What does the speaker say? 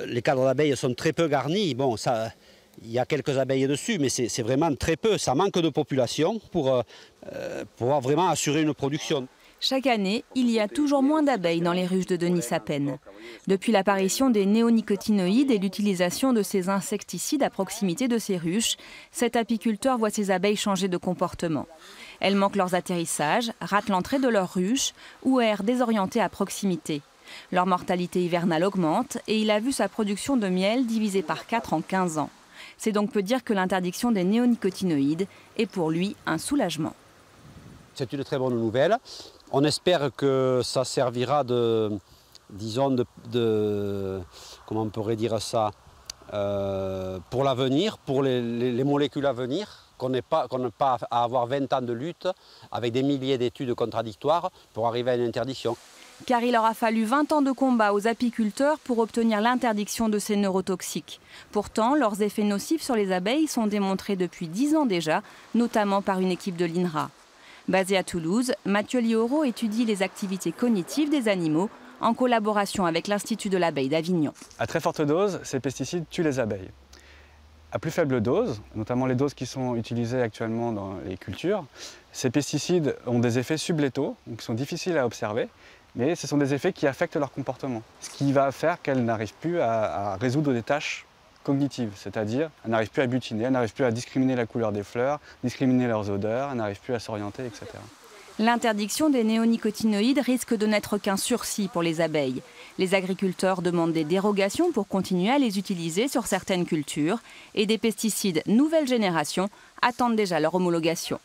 Les cadres d'abeilles sont très peu garnis. Bon, ça, il y a quelques abeilles dessus, mais c'est vraiment très peu. Ça manque de population pour pouvoir vraiment assurer une production. Chaque année, il y a toujours moins d'abeilles dans les ruches de Denis-Sapène. Depuis l'apparition des néonicotinoïdes et l'utilisation de ces insecticides à proximité de ces ruches, cet apiculteur voit ses abeilles changer de comportement. Elles manquent leurs atterrissages, ratent l'entrée de leurs ruches ou errent désorientées à proximité. Leur mortalité hivernale augmente et il a vu sa production de miel divisée par 4 en 15 ans. C'est donc peu dire que l'interdiction des néonicotinoïdes est pour lui un soulagement. C'est une très bonne nouvelle. On espère que ça servira comment on pourrait dire ça, pour l'avenir, pour les molécules à venir, qu'on n'ait pas à avoir 20 ans de lutte avec des milliers d'études contradictoires pour arriver à une interdiction. Car il aura fallu 20 ans de combat aux apiculteurs pour obtenir l'interdiction de ces neurotoxiques. Pourtant, leurs effets nocifs sur les abeilles sont démontrés depuis 10 ans déjà, notamment par une équipe de l'INRA. Basé à Toulouse, Mathieu Lioro étudie les activités cognitives des animaux en collaboration avec l'Institut de l'abeille d'Avignon. À très forte dose, ces pesticides tuent les abeilles. À plus faible dose, notamment les doses qui sont utilisées actuellement dans les cultures, ces pesticides ont des effets sublétaux, qui sont difficiles à observer, mais ce sont des effets qui affectent leur comportement. Ce qui va faire qu'elles n'arrivent plus à résoudre des tâches cognitives, c'est-à-dire elles n'arrivent plus à butiner, elles n'arrivent plus à discriminer la couleur des fleurs, discriminer leurs odeurs, elles n'arrivent plus à s'orienter, etc. L'interdiction des néonicotinoïdes risque de n'être qu'un sursis pour les abeilles. Les agriculteurs demandent des dérogations pour continuer à les utiliser sur certaines cultures et des pesticides nouvelle génération attendent déjà leur homologation.